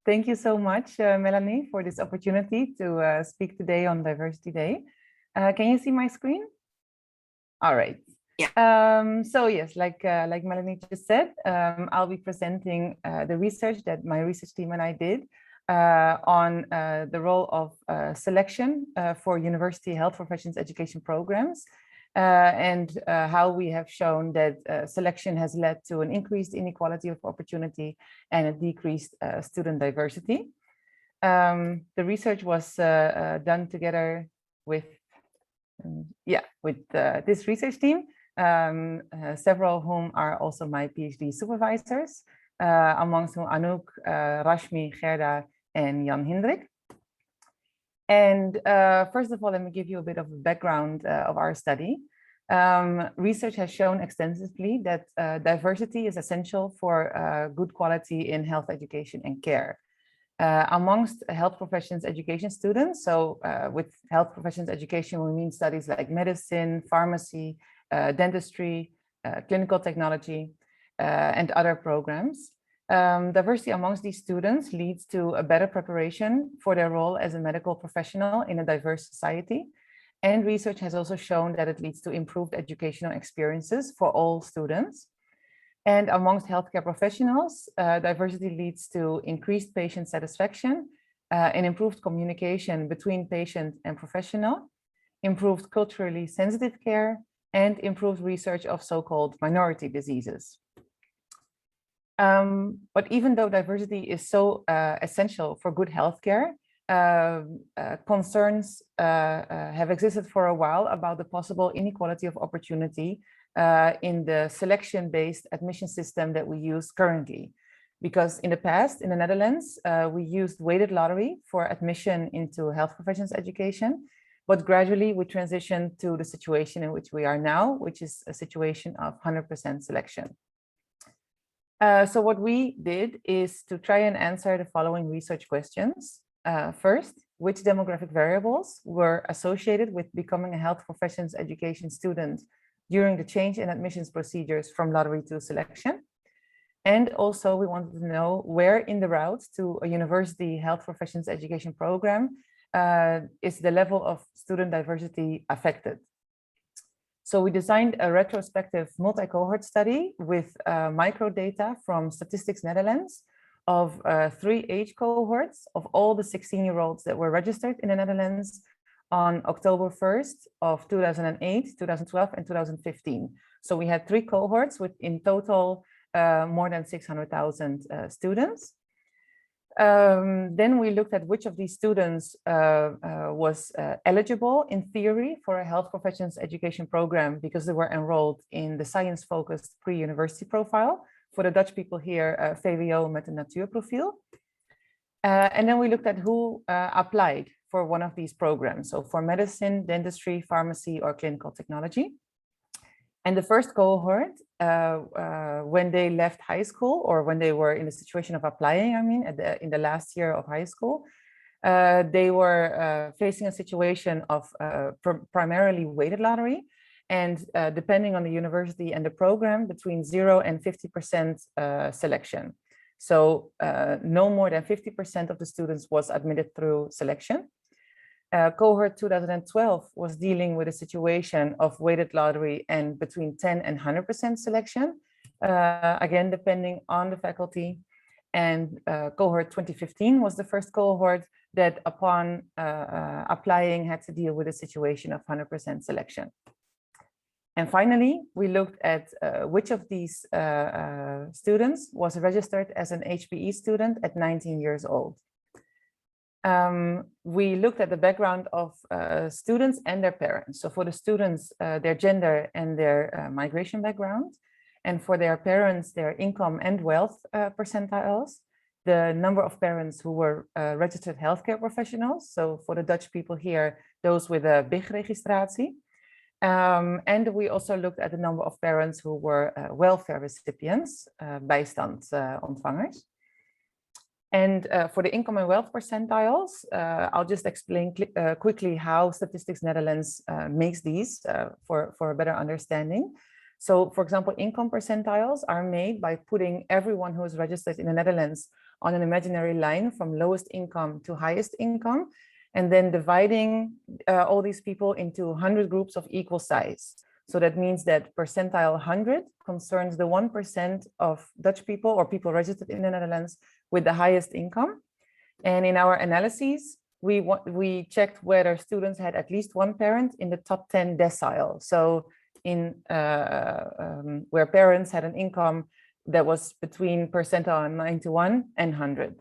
Thank you so much, Melanie, for this opportunity to speak today on Diversity Day. Can you see my screen? All right. Yeah. So yes, like Melanie just said, I'll be presenting the research that my research team and I did on the role of selection for university health professions education programs, and how we have shown that selection has led to an increased inequality of opportunity and a decreased student diversity. The research was done together with this research team, several of whom are also my PhD supervisors, amongst whom Anouk, Rashmi, Gerda, and Jan Hindrik. And first of all, let me give you a bit of a background of our study. Research has shown extensively that diversity is essential for good quality in health education and care. Amongst health professions education students, so with health professions education, we mean studies like medicine, pharmacy, dentistry, clinical technology, and other programs. Diversity amongst these students leads to a better preparation for their role as a medical professional in a diverse society. And research has also shown that it leads to improved educational experiences for all students. And amongst healthcare professionals, diversity leads to increased patient satisfaction and improved communication between patient and professional, improved culturally sensitive care, and improved research of so-called minority diseases. But even though diversity is so essential for good healthcare, concerns have existed for a while about the possible inequality of opportunity in the selection-based admission system that we use currently. Because in the past, in the Netherlands, we used weighted lottery for admission into health professions education, but gradually we transitioned to the situation in which we are now, which is a situation of 100% selection. So what we did is to try and answer the following research questions. First, which demographic variables were associated with becoming a health professions education student during the change in admissions procedures from lottery to selection? And also we wanted to know where in the route to a university health professions education program is the level of student diversity affected. So we designed a retrospective multi-cohort study with microdata from Statistics Netherlands of 3 age cohorts of all the 16-year-olds that were registered in the Netherlands on October 1st of 2008, 2012, and 2015. So we had 3 cohorts with in total more than 600,000 students. Then we looked at which of these students was eligible in theory for a health professions education program because they were enrolled in the science-focused pre-university profile. For the Dutch people here, VWO met een natuurprofiel. And then we looked at who applied for one of these programs. So for medicine, dentistry, pharmacy, or clinical technology. And the first cohort, when they left high school or when they were in the situation of applying, in the last year of high school, they were facing a situation of primarily weighted lottery. And depending on the university and the program, between 0 and 50% selection. So no more than 50% of the students was admitted through selection. Cohort 2012 was dealing with a situation of weighted lottery and between 10 and 100% selection, again, depending on the faculty. And cohort 2015 was the first cohort that upon applying had to deal with a situation of 100% selection. And finally, we looked at which of these students was registered as an HPE student at 19 years old. We looked at the background of students and their parents. So for the students, their gender and their migration background, and for their parents, their income and wealth percentiles, the number of parents who were registered healthcare professionals. So for the Dutch people here, those with a BIG-registratie. And we also looked at the number of parents who were welfare recipients, bijstandsontvangers. And for the income and wealth percentiles, I'll just explain quickly how Statistics Netherlands makes these for a better understanding. So, for example, income percentiles are made by putting everyone who is registered in the Netherlands on an imaginary line from lowest income to highest income, and then dividing all these people into 100 groups of equal size. So that means that percentile 100 concerns the 1% of Dutch people or people registered in the Netherlands with the highest income. And in our analyses, we checked whether students had at least one parent in the top 10 decile. So in where parents had an income that was between percentile 91 and 100.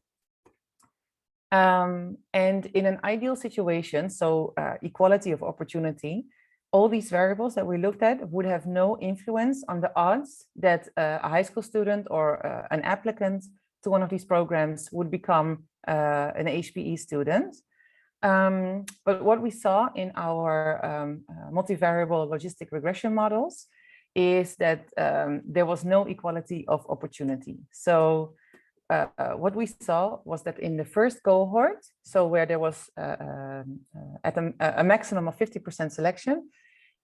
And in an ideal situation, so equality of opportunity, all these variables that we looked at would have no influence on the odds that a high school student or an applicant to one of these programs would become an HPE student. But what we saw in our multivariable logistic regression models is that there was no equality of opportunity. So what we saw was that in the first cohort, so where there was at a maximum of 50% selection,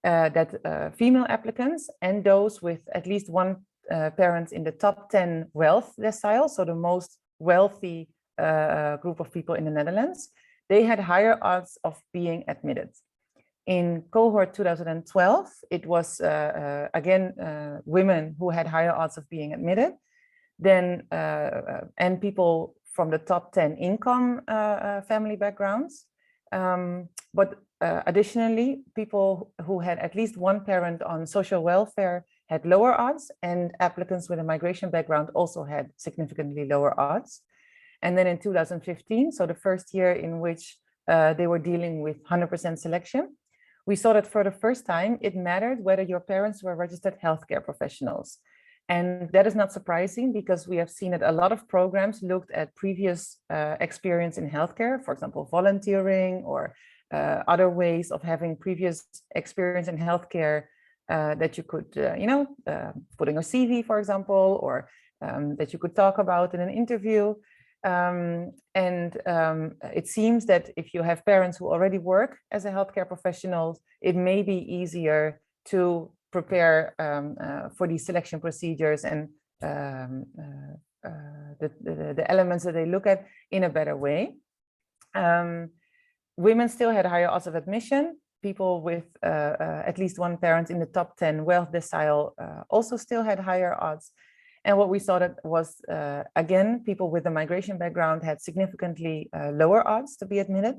that female applicants and those with at least one parent in the top 10 wealth decile, so the most wealthy group of people in the Netherlands, they had higher odds of being admitted. In cohort 2012, it was again women who had higher odds of being admitted, then and people from the top 10 income family backgrounds. But additionally, people who had at least one parent on social welfare had lower odds, and applicants with a migration background also had significantly lower odds. And then in 2015, so the first year in which they were dealing with 100% selection, we saw that for the first time, it mattered whether your parents were registered healthcare professionals. And that is not surprising because we have seen that a lot of programs looked at previous experience in healthcare, for example, volunteering or other ways of having previous experience in healthcare that you could, put in your CV, for example, or that you could talk about in an interview. It seems that if you have parents who already work as a healthcare professional, it may be easier to prepare for these selection procedures and the elements that they look at in a better way. Women still had higher odds of admission. People with at least one parent in the top 10 wealth decile also still had higher odds. And what we saw that was, again, people with a migration background had significantly lower odds to be admitted.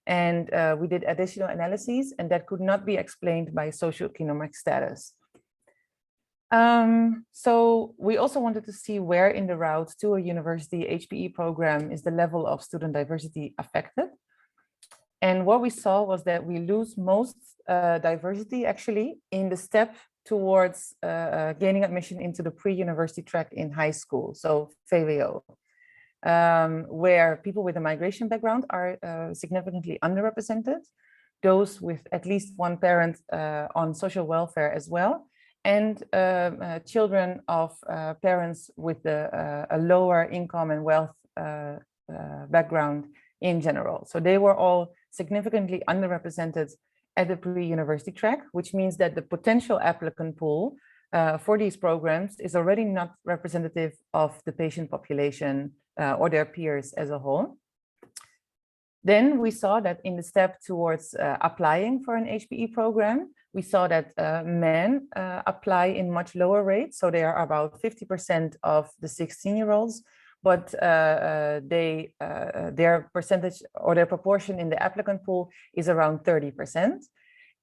And we did additional analyses, and that could not be explained by socioeconomic status. So we also wanted to see where in the route to a university HPE program is the level of student diversity affected. And what we saw was that we lose most diversity actually in the step towards gaining admission into the pre-university track in high school, so VWO, where people with a migration background are significantly underrepresented, those with at least one parent on social welfare as well, and children of parents with a lower income and wealth background in general. So they were all significantly underrepresented at the pre-university track, which means that the potential applicant pool for these programs is already not representative of the patient population or their peers as a whole. Then we saw that in the step towards applying for an HPE program, we saw that men apply in much lower rates. So they are about 50% of the 16-year-olds, but their percentage or their proportion in the applicant pool is around 30%.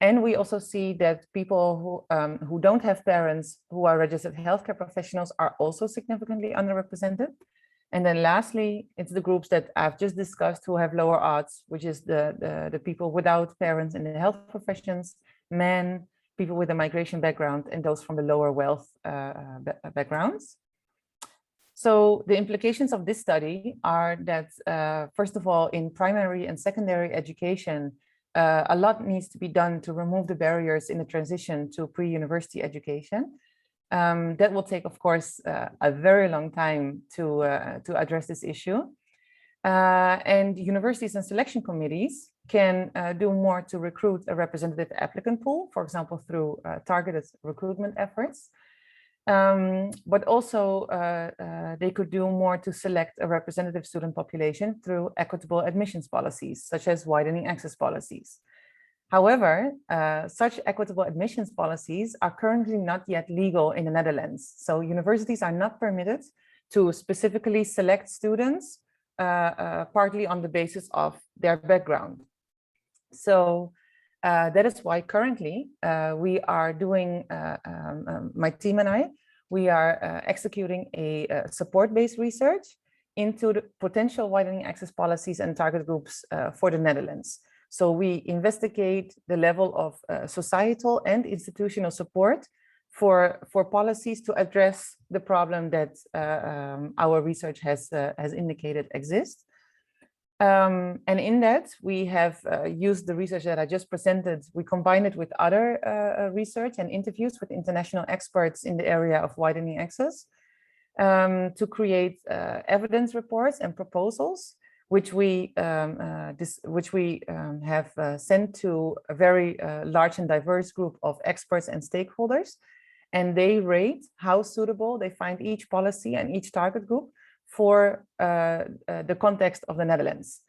And we also see that people who don't have parents who are registered healthcare professionals are also significantly underrepresented. And then lastly, it's the groups that I've just discussed who have lower odds, which is the people without parents in the health professions, men, people with a migration background, and those from the lower wealth backgrounds. So the implications of this study are that, first of all, in primary and secondary education, a lot needs to be done to remove the barriers in the transition to pre-university education. That will take, of course, a very long time to address this issue. And universities and selection committees can do more to recruit a representative applicant pool, for example, through targeted recruitment efforts. But also they could do more to select a representative student population through equitable admissions policies, such as widening access policies. However, such equitable admissions policies are currently not yet legal in the Netherlands. So universities are not permitted to specifically select students partly on the basis of their background. So that is why currently we are doing, my team and I, we are executing a support-based research into the potential widening access policies and target groups for the Netherlands. So we investigate the level of societal and institutional support for policies to address the problem that our research has indicated exists. And in that, we have used the research that I just presented. We combined it with other research and interviews with international experts in the area of widening access to create evidence reports and proposals, which we have sent to a very large and diverse group of experts and stakeholders. And they rate how suitable they find each policy and each target group for the context of the Netherlands.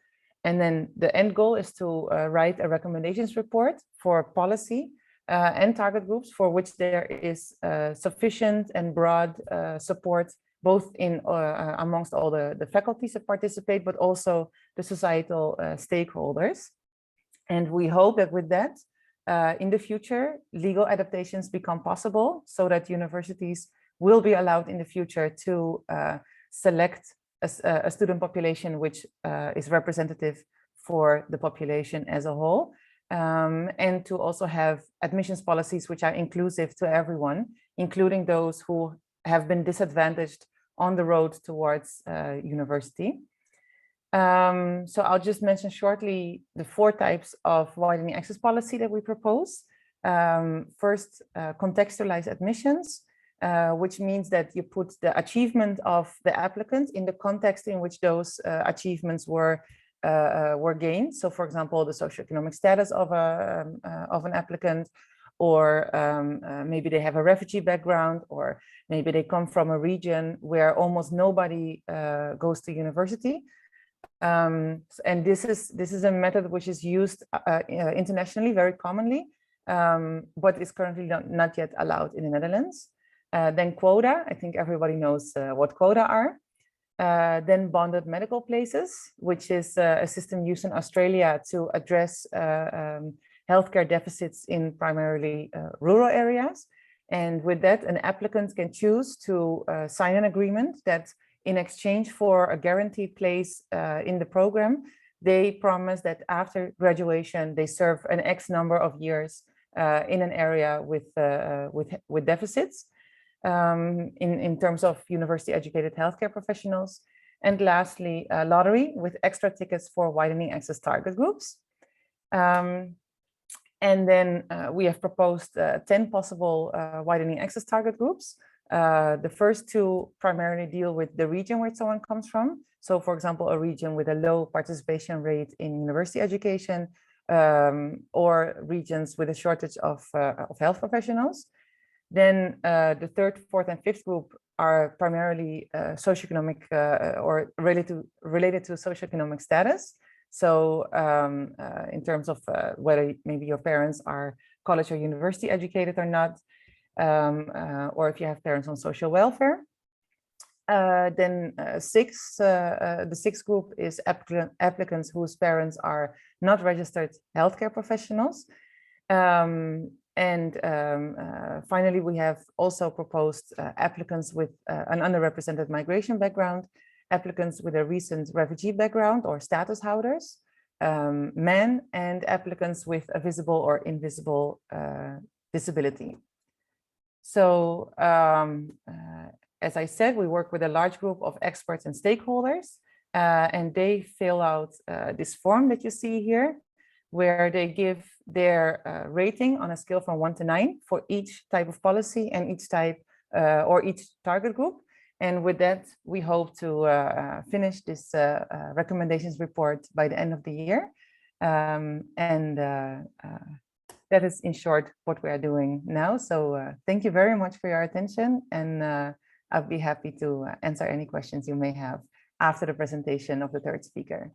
And then the end goal is to write a recommendations report for policy and target groups for which there is sufficient and broad support, both in amongst all the faculties that participate, but also the societal stakeholders. And we hope that with that, in the future, legal adaptations become possible so that universities will be allowed in the future to select a student population which is representative for the population as a whole, and to also have admissions policies which are inclusive to everyone, including those who have been disadvantaged on the road towards university. So I'll just mention shortly the 4 types of widening access policy that we propose. First, contextualized admissions, which means that you put the achievement of the applicant in the context in which those achievements were gained. So, for example, the socioeconomic status of an applicant, or maybe they have a refugee background, or maybe they come from a region where almost nobody goes to university. And this is a method which is used internationally very commonly, but is currently not yet allowed in the Netherlands. Then quota, I think everybody knows what quota are. Then bonded medical places, which is a system used in Australia to address healthcare deficits in primarily rural areas. And with that, an applicant can choose to sign an agreement that in exchange for a guaranteed place in the program, they promise that after graduation, they serve an X number of years in an area with deficits. In terms of university educated healthcare professionals. And lastly, lottery with extra tickets for widening access target groups. And then we have proposed 10 possible widening access target groups. The first 2 primarily deal with the region where someone comes from. So, for example, a region with a low participation rate in university education, or regions with a shortage of health professionals. Then the 3rd, 4th, and 5th group are primarily socioeconomic or related to socioeconomic status. So in terms of whether maybe your parents are college or university educated or not, or if you have parents on social welfare. Then the 6th group is applicants whose parents are not registered healthcare professionals. And finally, we have also proposed applicants with an underrepresented migration background, applicants with a recent refugee background or status holders, men, and applicants with a visible or invisible disability. So, as I said, we work with a large group of experts and stakeholders, and they fill out this form that you see here, where they give their rating on a scale from 1 to 9 for each type of policy and each type or each target group. And with that, we hope to finish this recommendations report by the end of the year. that is in short what we are doing now. So thank you very much for your attention, and I'll be happy to answer any questions you may have after the presentation of the third speaker.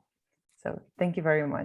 So thank you very much.